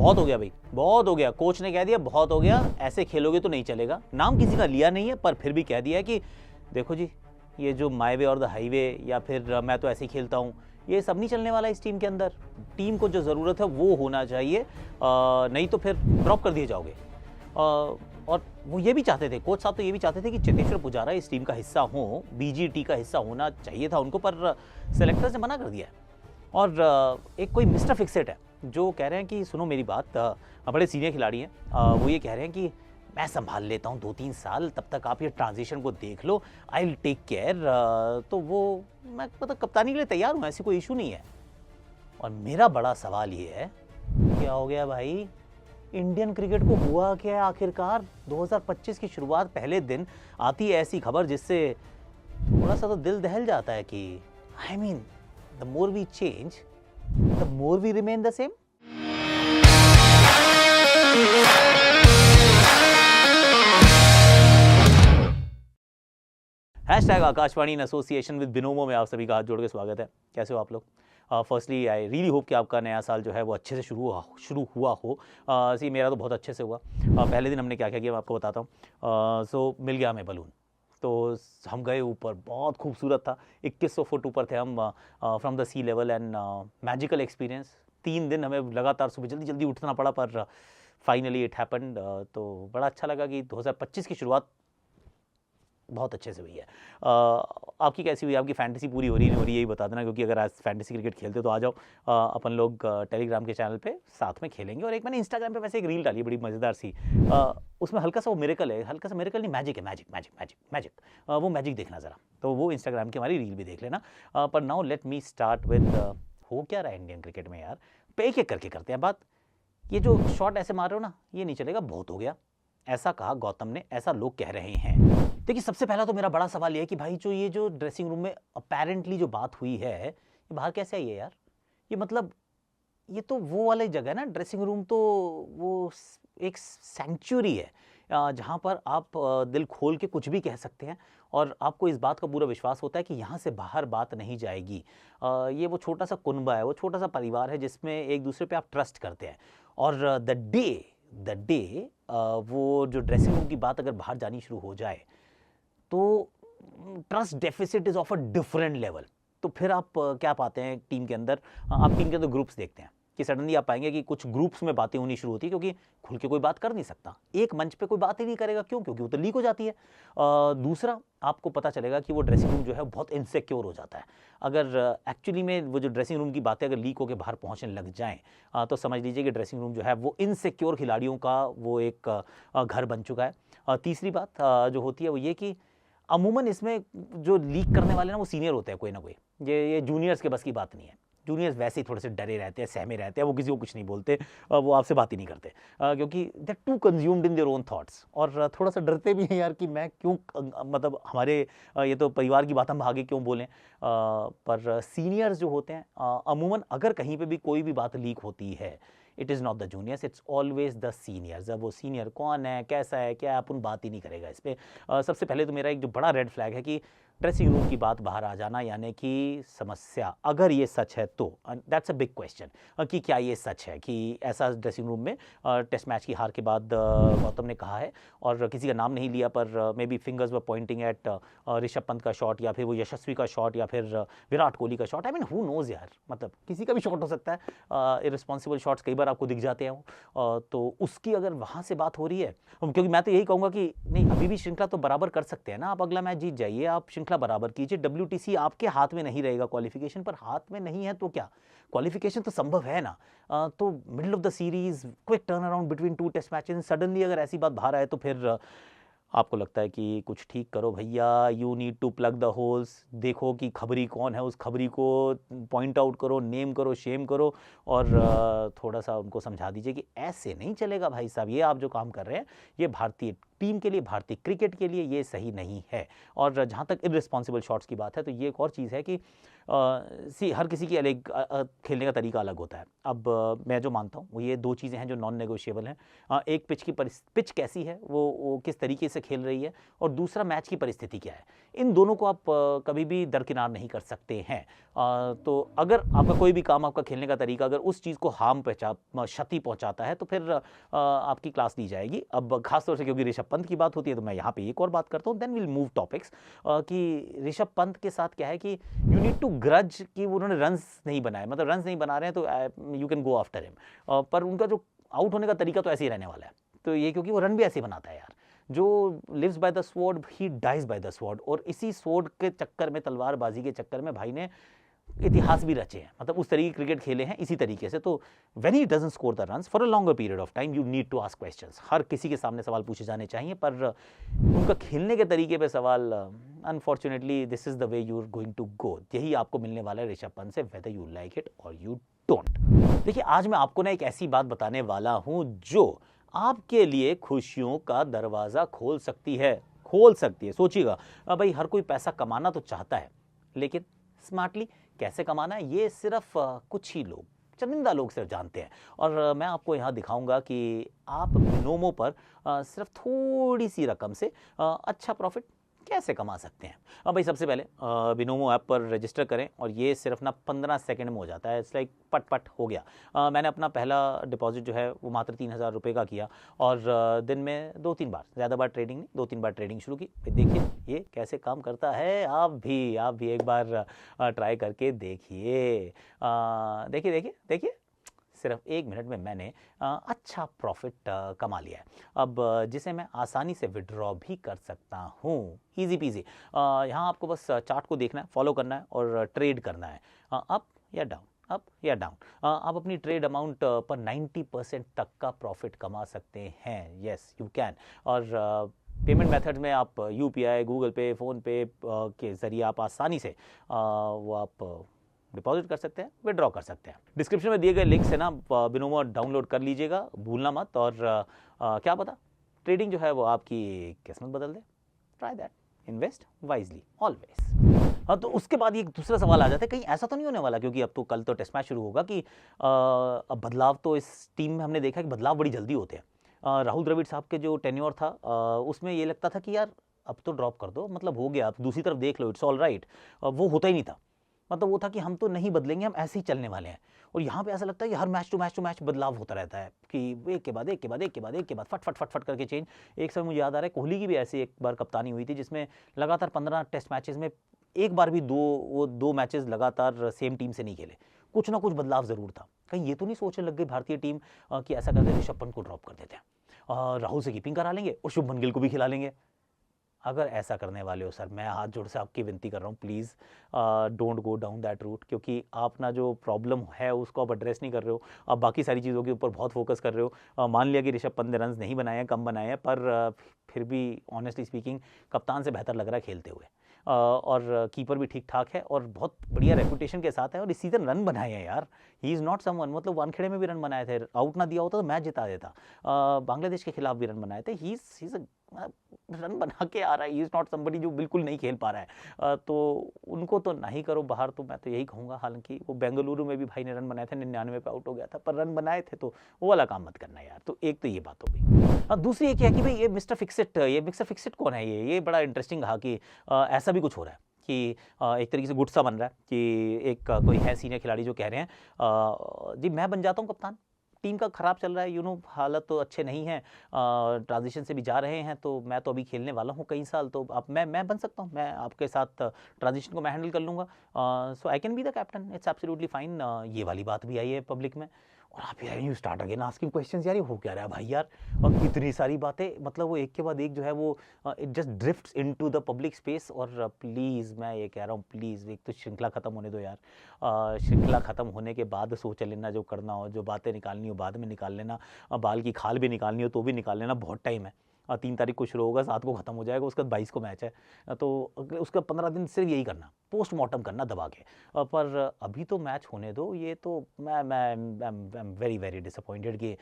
बहुत हो गया भाई, बहुत हो गया। कोच ने कह दिया बहुत हो गया, ऐसे खेलोगे तो नहीं चलेगा। नाम किसी का लिया नहीं है पर फिर भी कह दिया है कि देखो जी, ये जो माई वे और द हाईवे या फिर मैं तो ऐसे ही खेलता हूँ, ये सब नहीं चलने वाला इस टीम के अंदर। टीम को जो ज़रूरत है वो होना चाहिए, नहीं तो फिर ड्रॉप कर दिए जाओगे। और वो ये भी चाहते थे, कोच साहब तो ये भी चाहते थे कि चेतेश्वर पुजारा इस टीम का हिस्सा हो, बीजीटी का हिस्सा होना चाहिए था उनको, पर सेलेक्टर्स ने मना कर दिया है। और एक कोई मिस्टर फिक्सेट है जो कह रहे हैं कि सुनो मेरी बात, बड़े सीनियर खिलाड़ी हैं, वो ये कह रहे हैं कि मैं संभाल लेता हूँ 2-3 साल, तब तक आप ये ट्रांजिशन को देख लो, आई विल टेक केयर। तो वो मैं मतलब कप्तानी के लिए तैयार हूँ, ऐसी कोई इशू नहीं है। और मेरा बड़ा सवाल ये है, क्या हो गया भाई, इंडियन क्रिकेट को हुआ क्या है आखिरकार? 2025 की शुरुआत, पहले दिन आती है ऐसी खबर जिससे थोड़ा सा तो दिल दहल जाता है कि I mean the more we change the more we remain the same. Hashtag Akashvani in association with Binomo में आप सभी का हाथ जोड़ के स्वागत है। कैसे हो आप लोग? फर्स्टली आई रियली होप कि आपका नया साल जो है वो अच्छे से शुरू हुआ हो। सी मेरा तो बहुत अच्छे से हुआ। पहले दिन हमने क्या क्या किया मैं आपको बताता हूँ। सो मिल गया हमें बलून, तो हम गए ऊपर, बहुत खूबसूरत था। 2100 फुट ऊपर थे हम from the sea level, and magical experience. 3 दिन हमें लगातार सुबह जल्दी जल्दी उठना पड़ा, पर फाइनली इट हैपेंड। तो बड़ा अच्छा लगा कि 2025 की शुरुआत बहुत अच्छे से हुई है। आपकी कैसी हुई? आपकी फैंटेसी पूरी हो रही नहीं हो रही, यही बता देना, क्योंकि अगर आज फैंटेसी क्रिकेट खेलते हो तो आ जाओ, अपन लोग टेलीग्राम के चैनल पे साथ में खेलेंगे। और एक मैंने इंस्टाग्राम पे वैसे एक रील डाली, बड़ी मज़ेदार सी, उसमें हल्का सा वो मिरेकल है, हल्का सा मिरेकल नहीं, मैजिक है, मैजिक। वो मैजिक देखना ज़रा, तो वो इंस्टाग्राम की हमारी रील भी देख लेना। पर now let me start with हो क्या रहा है इंडियन क्रिकेट में यार। पे एक एक करके करते हैं बात। ये जो शॉट ऐसे मार रहे हो ना, ये नहीं चलेगा, बहुत हो गया, ऐसा कहा गौतम ने, ऐसा लोग कह रहे हैं। देखिए, सबसे पहला तो मेरा बड़ा सवाल ये है कि भाई ये जो ड्रेसिंग रूम में अपेरेंटली जो बात हुई है, ये बाहर कैसे आई है यार? ये मतलब ये तो वो वाली जगह है ना, ड्रेसिंग रूम तो वो एक सैंक्चुरी है, जहाँ पर आप दिल खोल के कुछ भी कह सकते हैं और आपको इस बात का पूरा विश्वास होता है कि यहाँ से बाहर बात नहीं जाएगी। ये वो छोटा सा कुनबा है, वो छोटा सा परिवार है जिसमें एक दूसरे पे आप ट्रस्ट करते हैं। और द डे वो जो ड्रेसिंग रूम की बात अगर बाहर जानी शुरू हो जाए तो trust deficit is of a different level. तो फिर आप क्या पाते हैं टीम के अंदर? आप टीम के अंदर ग्रुप्स देखते हैं कि सडनली आप पाएंगे कि कुछ ग्रुप्स में बातें होनी शुरू होती है, क्योंकि खुल के कोई बात कर नहीं सकता, एक मंच पे कोई बात ही नहीं करेगा। क्यों? क्योंकि वो तो लीक हो जाती है। दूसरा, आपको पता चलेगा कि वो ड्रेसिंग रूम जो है बहुत इनसिक्योर हो जाता है। अगर एक्चुअली में वो जो ड्रेसिंग रूम की बातें अगर लीक होकर बाहर पहुंचने लग जाएं, तो समझ लीजिए कि ड्रेसिंग रूम जो है वो इनसिक्योर खिलाड़ियों का वो एक घर बन चुका है। तीसरी बात जो होती है वो ये कि अमूमन इसमें जो लीक करने वाले ना वो सीनियर होते हैं कोई ना कोई, ये जूनियर्स के बस की बात नहीं है। जूनियर्स वैसे ही थोड़े से डरे रहते हैं, सहमे रहते हैं, वो किसी को कुछ नहीं बोलते, वो आपसे बात ही नहीं करते, क्योंकि they too consumed in their own thoughts. और थोड़ा सा डरते भी हैं यार कि मैं क्यों, मतलब हमारे ये तो परिवार की बात हम आगे क्यों बोलें। पर सीनियर्स जो होते हैं, अमूमन अगर कहीं पे भी कोई भी बात लीक होती है, it is not the juniors, it's always the seniors. अब वो सीनियर कौन है, कैसा है, क्या है, अपन बात ही नहीं करेगा इस पर। सबसे पहले तो मेरा एक जो बड़ा रेड फ्लैग है कि ड्रेसिंग रूम की बात बाहर आ जाना, यानी कि समस्या, अगर ये सच है तो दैट्स अ बिग क्वेश्चन कि क्या ये सच है कि ऐसा ड्रेसिंग रूम में टेस्ट मैच की हार के बाद गौतम ने कहा है, और किसी का नाम नहीं लिया, पर may be fingers were Poynting eight Rishabh Pant का शॉट, या फिर वो यशस्वी का शॉट, या फिर विराट कोहली का shot. I mean who knows यार, मतलब किसी का भी शॉट हो सकता है। इररिस्पॉन्सिबल शॉट्स कई बार आपको दिख जाते हैं वो, तो उसकी अगर वहाँ से बात हो रही है, क्योंकि मैं तो यही कहूँगा कि नहीं, अभी भी श्रृंखला तो बराबर कर सकते हैं ना, आप अगला मैच जीत जाइए, आप श्रृंखला बराबर कीजिए। WTC आपके हाथ में नहीं रहेगा, क्वालिफिकेशन पर हाथ में नहीं है तो क्या, क्वालिफिकेशन तो संभव है ना। तो middle of the series, quick turn around between 2 test matches, suddenly अगर ऐसी बात बाहर आए तो फिर आपको लगता है कि कुछ ठीक करो भैया, you need to plug the holes. देखो कि खबरी कौन है, उस खबरी को पॉइंट आउट करो, नेम करो, शेम करो, और थोड़ा सा उनको समझा दीजिए कि ऐसे नहीं चलेगा भाई साहब, ये आप जो काम कर रहे हैं ये भारतीय टीम के लिए, भारतीय क्रिकेट के लिए ये सही नहीं है। और जहाँ तक इररिस्पॉन्सिबल शॉट्स की बात है तो ये एक और चीज़ है कि हर किसी की अलग खेलने का तरीका अलग होता है। अब मैं जो मानता हूँ वो ये 2 चीज़ें हैं जो नॉन नेगोशिएबल हैं। एक पिच कैसी है, वो किस तरीके से खेल रही है, और दूसरा मैच की परिस्थिति क्या है। इन दोनों को आप कभी भी दरकिनार नहीं कर सकते हैं। तो अगर आपका कोई भी काम, आपका खेलने का तरीका अगर उस चीज़ को क्षति पहुँचाता है तो फिर आपकी क्लास ली जाएगी। अब खासतौर से क्योंकि ऋषभ पंत की बात होती है तो मैं यहाँ पे एक और बात करता हूँ, देन विल मूव टॉपिक्स, कि ऋषभ पंत के साथ क्या है कि यू नीड टू ग्रज कि उन्होंने रन्स नहीं बनाए, मतलब रन्स नहीं बना रहे हैं तो you can go after him, पर उनका जो आउट होने का तरीका तो ऐसे ही रहने वाला है। तो ये क्योंकि वो रन भी ऐसे ही बनाता है यार, जो लिव्स बाय द स्वॉर्ड ही डाइज बाय द स्वॉर्ड, और इसी स्वॉर्ड के चक्कर में, तलवारबाजी के चक्कर में भाई ने इतिहास भी रचे हैं, मतलब उस तरीके क्रिकेट खेले हैं इसी तरीके से। तो when he doesn't score the runs for a longer period of time, you need to ask questions. हर किसी के सामने सवाल पूछे जाने चाहिए, पर उनका खेलने के तरीके पे सवाल, unfortunately this is the way you are going to go. यही आपको मिलने वाला है ऋषभ पंत से, वेदर यू लाइक इट और यू डोंट। देखिए, आज मैं आपको ना एक ऐसी बात बताने वाला हूं जो आपके लिए खुशियों का दरवाजा खोल सकती है। सोचिएगा, भाई हर कोई पैसा कमाना तो चाहता है, लेकिन स्मार्टली कैसे कमाना है ये सिर्फ कुछ ही लोग, चंनिंदा लोग सिर्फ जानते हैं। और मैं आपको यहाँ दिखाऊंगा कि आप बिनोमो पर सिर्फ थोड़ी सी रकम से अच्छा प्रॉफिट कैसे कमा सकते हैं। अब भाई सबसे पहले बिनोमो ऐप पर रजिस्टर करें, और ये सिर्फ ना 15 सेकंड में हो जाता है। इट्स लाइक पट पट हो गया। मैंने अपना पहला डिपॉजिट जो है वो मात्र 3000 रुपये का किया, और दिन में 2-3 बार, ज़्यादा बार ट्रेडिंग नहीं, 2-3 बार ट्रेडिंग शुरू की। फिर देखिए ये कैसे काम करता है। आप भी एक बार ट्राई करके देखिए। देखिए सिर्फ 1 मिनट में मैंने अच्छा प्रॉफिट कमा लिया है। अब जिसे मैं आसानी से विड्रॉ भी कर सकता हूँ, ईजी पीजी। यहाँ आपको बस चार्ट को देखना है, फॉलो करना है और ट्रेड करना है, अप या डाउन। आप अपनी ट्रेड अमाउंट पर 90% तक का प्रॉफिट कमा सकते हैं। Yes you can. और पेमेंट मेथड में आप यूपीआई, गूगल पे, फ़ोन पे के ज़रिए आप आसानी से वो आप डिपॉजिट कर सकते हैं, विड्रॉ कर सकते हैं। डिस्क्रिप्शन में दिए गए लिंक से ना बिनोमो डाउनलोड कर लीजिएगा, भूलना मत। और क्या पता ट्रेडिंग जो है वो आपकी किस्मत बदल दे। Try that, invest wisely always. हाँ, तो उसके बाद एक दूसरा सवाल आ जाता है, कहीं ऐसा तो नहीं होने वाला, क्योंकि अब तो कल तो टेस्ट मैच शुरू होगा, कि अब बदलाव तो इस टीम में हमने देखा कि बदलाव बड़ी जल्दी होते हैं। राहुल द्रविड़ साहब के जो टेन्योर था उसमें ये लगता था कि यार अब तो ड्रॉप कर दो, मतलब हो गया, अब दूसरी तरफ देख लो, इट्स ऑल राइट। वो होता ही नहीं था, मतलब वो था कि हम तो नहीं बदलेंगे, हम ऐसे ही चलने वाले हैं। और यहाँ पे ऐसा लगता है कि हर मैच टू मैच बदलाव होता रहता है, कि एक के बाद फट करके चेंज। एक समय मुझे याद आ रहा है कोहली की भी ऐसी एक बार कप्तानी हुई थी, जिसमें लगातार 15 टेस्ट मैचेस में एक बार भी दो मैचेस लगातार सेम टीम से नहीं खेले। कुछ ना कुछ बदलाव जरूर था। कहीं ये तो नहीं सोचने लग गई भारतीय टीम कि ऐसा करते ऋषभ पंत को ड्रॉप कर देते हैं, राहुल से कीपिंग करा लेंगे और शुभमन गिल को भी खिला लेंगे। अगर ऐसा करने वाले हो सर, मैं हाथ जोड़ से आपकी विनती कर रहा हूँ, please don't go down that route, क्योंकि आप ना जो प्रॉब्लम है उसको आप एड्रेस नहीं कर रहे हो, आप बाकी सारी चीज़ों के ऊपर बहुत फोकस कर रहे हो। मान लिया कि ऋषभ पंत ने रन्स नहीं बनाए हैं, कम बनाए हैं, पर फिर भी ऑनेस्टली स्पीकिंग कप्तान से बेहतर लग रहा है खेलते हुए। और कीपर भी ठीक ठाक है और बहुत बढ़िया रेपुटेशन के साथ है, और इस सीज़न रन बनाए हैं यार। ही इज़ नॉट समवन, मतलब वानखेड़े में भी रन बनाए थे, आउट ना दिया होता तो मैच जिता देता। बांग्लादेश के खिलाफ भी रन बनाए थे। ही इज़ रन बना के आ रहा है, ही इज़ नॉट समबडी जो बिल्कुल नहीं खेल पा रहा है। तो उनको तो नहीं करो बाहर, तो मैं तो यही कहूँगा। हालांकि वो बेंगलुरु में भी भाई ने रन बनाए थे, 99 पे आउट हो गया था, पर रन बनाए थे, तो वो वाला काम मत करना यार। तो एक तो ये बात हो गई। दूसरी एक है कि भाई ये मिस्टर फिक्सिट कौन है। ये बड़ा इंटरेस्टिंग रहा कि ऐसा भी कुछ हो रहा है कि एक तरीके से गुस्सा बन रहा है कि एक कोई है सीनियर खिलाड़ी जो कह रहे हैं जी मैं बन जाता हूँ कप्तान, टीम का खराब चल रहा है, हालत तो अच्छे नहीं है, ट्रांजिशन से भी जा रहे हैं, तो मैं तो अभी खेलने वाला हूँ कई साल, तो अब मैं बन सकता हूँ, मैं आपके साथ ट्रांजिशन को मैं हैंडल कर लूँगा, so I can be the captain, it's absolutely fine. ये वाली बात भी आई है पब्लिक में। और आप यार you start again asking questions, यार ये हो क्या रहा है भाई यार। और इतनी सारी बातें, मतलब वो एक के बाद एक जो है वो it just drifts into the public space. और प्लीज़ मैं ये कह रहा हूँ, प्लीज़ एक तो श्रृंखला ख़त्म होने दो यार। श्रृंखला ख़त्म होने के बाद सोच लेना, जो करना हो, जो बातें निकालनी हो बाद में निकाल लेना, बाल की खाल भी निकालनी हो तो भी निकाल लेना, बहुत टाइम है। 3 तारीख को शुरू होगा, 7 को ख़त्म हो जाएगा, उसके बाद 22 को मैच है। तो उसका 15 दिन सिर्फ यही करना, पोस्टमार्टम करना दबा के। पर अभी तो मैच होने दो। ये तो मैं वेरी वेरी डिसअपॉइंटेड कि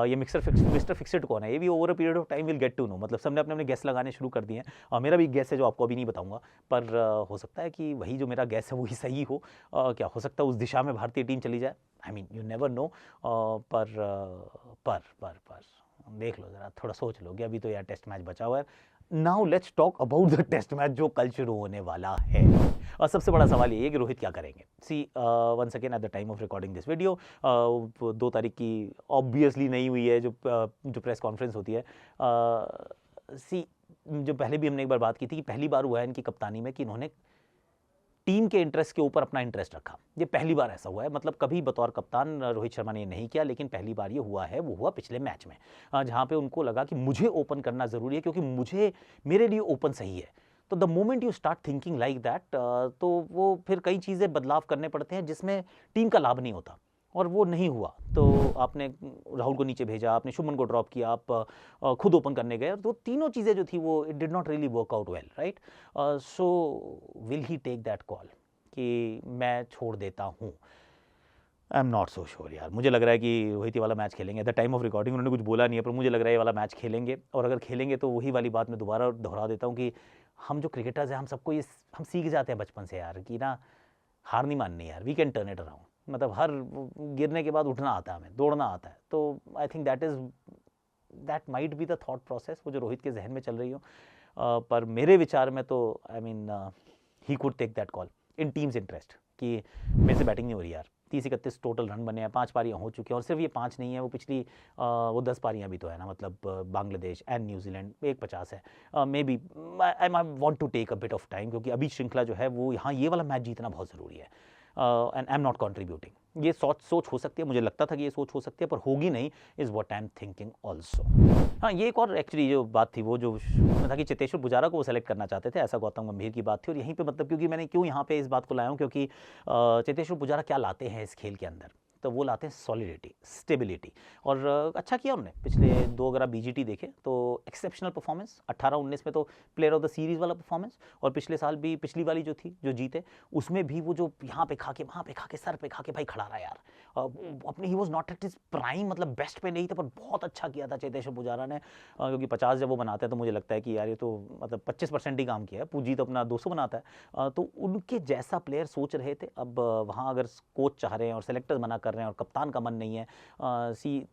ये मिस्टर फिक्स्ड कौन है। ये भी over a period of time will get to know. मतलब सबने अपने अपने गेस लगाने शुरू कर दिए हैं। मेरा भी गेस है जो आपको अभी नहीं बताऊंगा, पर हो सकता है कि वही जो मेरा गेस है वही सही हो। क्या हो सकता है उस दिशा में भारतीय टीम चली जाए, I mean you never know. पर देख लो ज़रा, थोड़ा सोच लो कि अभी तो यार टेस्ट मैच बचा हुआ है। Now let's talk about the test match जो कल शुरू होने वाला है। और सबसे बड़ा सवाल ये है कि रोहित क्या करेंगे। See once again at the time of recording this video 2 तारीख की ऑब्वियसली नहीं हुई है जो प्रेस कॉन्फ्रेंस होती है। सी जो पहले भी हमने एक बार बात की थी कि पहली बार हुआ है इनकी कप्तानी में कि इन्होंने टीम के इंटरेस्ट के ऊपर अपना इंटरेस्ट रखा। ये पहली बार ऐसा हुआ है। मतलब कभी बतौर कप्तान रोहित शर्मा ने ये नहीं किया, लेकिन पहली बार ये हुआ है। वो हुआ पिछले मैच में, जहाँ पे उनको लगा कि मुझे ओपन करना ज़रूरी है क्योंकि मेरे लिए ओपन सही है। तो the moment you start thinking like that, तो वो फिर कई चीज़ें बदलाव करने पड़ते हैं जिसमें टीम का लाभ नहीं होता, और वो नहीं हुआ। तो आपने राहुल को नीचे भेजा, आपने शुभमन को ड्रॉप किया, आप खुद ओपन करने गए, तो तीनों चीज़ें जो थी वो it did not really work out well, right. So will he take that call कि मैं छोड़ देता हूँ? I am not so sure यार। मुझे लग रहा है कि रोहित ये वाला मैच खेलेंगे। Eight the time of recording उन्होंने कुछ बोला नहीं है, पर मुझे लग रहा है ये वाला मैच खेलेंगे। और अगर खेलेंगे तो वही वाली बात मैं दोबारा दोहरा देता हूँ कि हम जो क्रिकेटर्स हैं, हम सबको ये हम सीख जाते हैं बचपन से यार कि ना, हार नहीं माननी यार, we can turn it around. मतलब हर गिरने के बाद उठना आता है, हमें दौड़ना आता है। तो I think that might be the thought process वो जो रोहित के जहन में चल रही हो। पर मेरे विचार में तो I mean he could take that call in teams interest कि मेरे से बैटिंग नहीं हो रही यार। 30-31 टोटल रन बने हैं, 5 पारियाँ हो चुकी हैं, और सिर्फ ये 5 नहीं है, वो पिछली वो 10 पारियाँ भी तो है ना। मतलब बांग्लादेश एंड न्यूजीलैंड एक 50 है। May be I want to take a bit of time, क्योंकि अभी श्रृंखला जो है वो यहाँ ये वाला मैच जीतना बहुत ज़रूरी है। And I am not contributing. ये सोच हो सकती है, मुझे लगता था कि ये सोच हो सकती है, पर होगी नहीं, is what I am thinking also. हाँ, ये एक और एक्चुअली जो बात थी वो जो था कि चेतेश्वर पुजारा को वो सेलेक्ट करना चाहते थे, ऐसा गौतम गंभीर की बात थी। और यहीं पे मतलब क्योंकि मैंने क्यों यहाँ पे इस बात को लाया हूँ, क्योंकि चेतेश्वर पुजारा क्या लाते हैं इस खेल के अंदर, तो वो लाते हैं सॉलिडिटी, स्टेबिलिटी। और अच्छा किया उन्होंने पिछले 2 अगर आप बीजीटी देखें तो एक्सेप्शनल परफॉर्मेंस, 18-19 में तो प्लेयर ऑफ द सीरीज़ वाला परफॉर्मेंस, और पिछले साल भी पिछली वाली जो थी जो जीते उसमें भी वो जो यहाँ पे खा के वहाँ पे खा के सर पे खा के भाई खड़ा रहा यार। अपने he was not at is prime, मतलब बेस्ट पे नहीं था, पर बहुत अच्छा किया था चेतेश्वर पुजारा ने। क्योंकि 50 जब वो बनाते हैं तो मुझे लगता है कि यार ये तो मतलब 25% ही काम किया है। पूजी तो अपना 200 बनाता है। तो उनके जैसा प्लेयर सोच रहे थे। अब वहाँ अगर कोच चाह रहे हैं और सेलेक्टर्स मना कर रहे हैं और कप्तान का मन नहीं है, see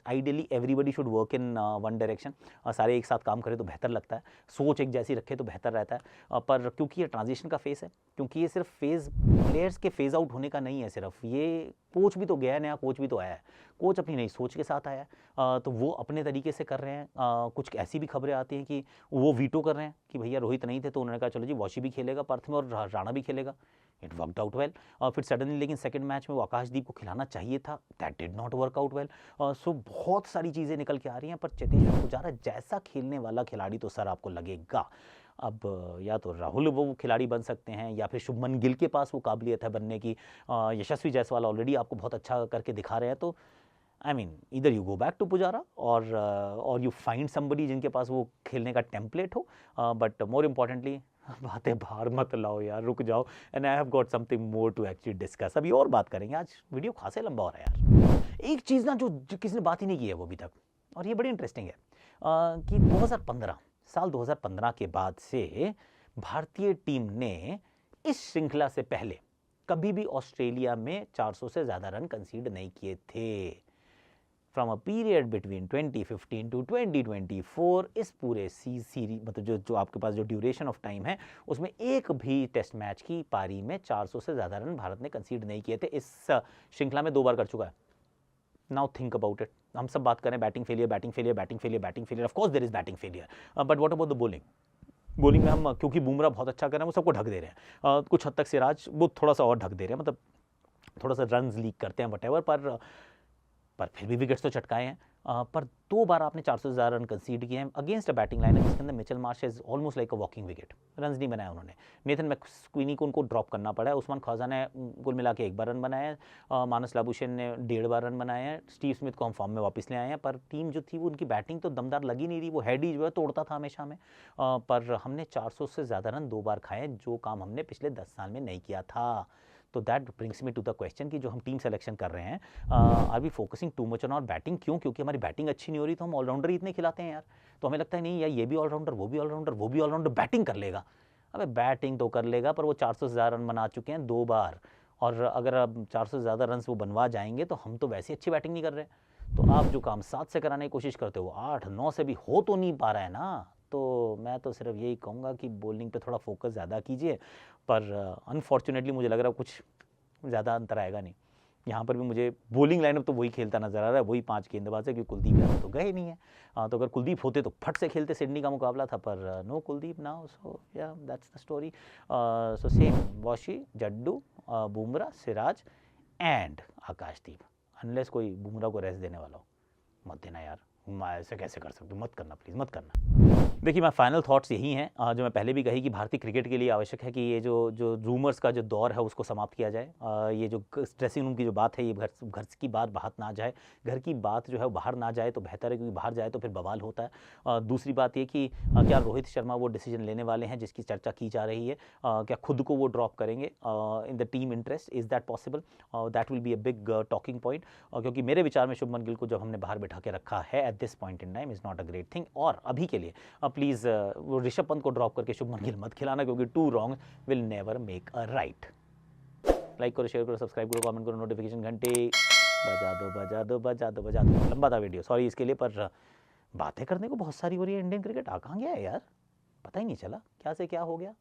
ideally everybody should work in one direction. सारे एक साथ काम करें तो बेहतर लगता है, सोच एक जैसी रखे तो बेहतर रहता है। पर क्योंकि ये ट्रांजिशन का फेज़ है, क्योंकि ये सिर्फ प्लेयर्स के फेज़ आउट होने का नहीं है, सिर्फ ये कोच भी तो गया है, नया कोच भी तो आया है, कोच अपनी नई सोच के साथ आया है। तो वो अपने तरीके से कर रहे हैं। कुछ ऐसी भी खबरें आती हैं कि वो वीटो कर रहे हैं कि भैया रोहित नहीं थे तो उन्होंने कहा चलो जी वॉशी भी खेलेगा पर्थ में और राणा भी खेलेगा। It worked out well. फिर सडनली लेकिन सेकंड मैच में वो आकाशदीप को खिलाना चाहिए था, that did not work out well. So बहुत सारी चीज़ें निकल के आ रही हैं, पर चेतेश्वर पुजारा जैसा खेलने वाला खिलाड़ी तो सर आपको लगेगा। अब या तो राहुल वो खिलाड़ी बन सकते हैं, या फिर शुभमन गिल के पास वो काबिलियत है बनने की। यशस्वी जायसवाल ऑलरेडी आपको बहुत अच्छा करके दिखा रहे हैं। तो आई मीन इधर you go back to Pujara और यू फाइंड समबडी जिनके पास वो खेलने का टेम्पलेट हो। बट मोर इम्पॉर्टेंटली बातें बाहर मत लाओ यार, रुक जाओ। And I have got something more to actually discuss. अभी और बात करेंगे, आज वीडियो खासे लंबा हो रहा है यार। एक चीज़ ना जो किसी ने बात ही नहीं की है वो अभी तक, और ये बड़ी इंटरेस्टिंग है कि 2015 साल 2015 के बाद से भारतीय टीम ने इस श्रृंखला से पहले कभी भी ऑस्ट्रेलिया में 400 से ज़्यादा रन कंसीड नहीं किए थे। From a period between 2015 to 2024, इस पूरे सीरीज मतलब जो आपके पास जो ड्यूरेशन ऑफ टाइम है उसमें एक भी टेस्ट मैच की पारी में 400 से ज़्यादा रन भारत ने कंसीड नहीं किए थे। इस श्रृंखला में 2 बार कर चुका है। Now think about it. हम सब बात करें batting failure, batting failure, batting failure, batting failure. Of course there is batting failure, but what about the bowling? Bowling में हम क्योंकि बुमराह बहुत अच्छा कर रहे हैं वो सबको ढक दे रहे हैं। कुछ हद तक सिराज वो थोड़ा सा और ढक दे रहे हैं, मतलब थोड़ा सा रन लीक करते हैं वटेवर, पर फिर भी विकेट्स तो चटकाए हैं। पर 2 बार आपने 400 से ज़्यादा रन कंसीड किए हैं अगेंस्ट अ बैटिंग लाइनअप जिसके अंदर Mitchell Marsh is almost like a walking wicket. Runs नहीं बनाए उन्होंने। नेथन मैक्सक्वीनी को उनको ड्रॉप करना पड़ा है। उस्मान ख्वाजा ने कुल मिला के 1 बार रन बनाए हैं। मानस लाबुशेन ने 1.5 बार रन बनाए हैं। स्टीव स्मिथ को हम फॉर्म में वापस ले आए हैं, पर टीम जो थी वो उनकी बैटिंग तो दमदार लगी नहीं रही। वो हेड ही जो है तोड़ता था हमेशा में। पर हमने 400 से ज़्यादा रन 2 बार खाए, जो काम हमने पिछले 10 साल में नहीं किया था। तो that brings me to the question कि जो हम टीम सेलेक्शन कर रहे हैं, are we focusing too much on our batting? क्यों? क्योंकि हमारी बैटिंग अच्छी नहीं हो रही, तो हम ऑलराउंडर ही इतने खिलाते हैं यार। तो हमें लगता है नहीं यार, ये भी ऑलराउंडर, वो भी ऑलराउंडर, वो भी ऑलराउंडर, बैटिंग कर लेगा। अबे बैटिंग तो कर लेगा, पर वो 400 से ज़्यादा रन बना चुके हैं 2 बार, और अगर अब 400 से ज़्यादा रन वो बनवा जाएंगे तो हम तो वैसे अच्छी बैटिंग नहीं कर रहे। तो आप जो काम 7 से कराने की कोशिश करते हो, 8-9 से भी हो तो नहीं पा रहा है ना। तो मैं तो सिर्फ यही कहूँगा कि बॉलिंग पे थोड़ा फोकस ज़्यादा कीजिए। पर अनफॉर्चुनेटली मुझे लग रहा है कुछ ज़्यादा अंतर आएगा नहीं। यहाँ पर भी मुझे बॉलिंग लाइनअप तो वही खेलता नज़र आ रहा है, वही 5 गेंदबाज है, क्योंकि कुलदीप यादव तो गए ही नहीं है। तो अगर कुलदीप होते तो फट से खेलते, सिडनी का मुकाबला था, पर नो कुलदीप नाउ, सो या that's the story. So same washi, Jaddu, Bumrah, Siraj and Akashdeep. Unless कोई बुमराह को रेस्ट देने वाला हो, मत देना यार। ऐसे कैसे कर सकते हो? मत करना प्लीज़, मत करना। देखिए, मैं फाइनल थॉट्स यही हैं जो मैं पहले भी कही कि भारतीय क्रिकेट के लिए आवश्यक है कि ये जो रूमर्स का जो दौर है उसको समाप्त किया जाए। ये जो ड्रेसिंग रूम की जो बात है, ये घर की बात बाहर ना जाए, घर की बात जो है बाहर ना जाए तो बेहतर है, क्योंकि बाहर जाए तो फिर बवाल होता है। दूसरी बात ये कि क्या रोहित शर्मा वो डिसीजन लेने वाले हैं जिसकी चर्चा की जा रही है? क्या खुद को वो ड्रॉप करेंगे in the team interest? Is that possible? That will be a big talking point, क्योंकि मेरे विचार में शुभमन गिल को जब हमने बाहर बिठा के रखा है at this point in time is not a great thing. और अभी के लिए प्लीज़ वो ऋषभ पंत को ड्रॉप करके शुभमन गिल मत खिलाना, क्योंकि 2 wrong will never make a right. Like करो, शेयर करो, सब्सक्राइब करो, कमेंट करो, नोटिफिकेशन घंटे बजा दो, बजा दो, बजा दो, बजा दो। लंबा था वीडियो, सॉरी इसके लिए, पर बातें करने को बहुत सारी हो रही है। इंडियन क्रिकेट आ कहाँ गया है यार, पता ही नहीं चला क्या से क्या हो गया।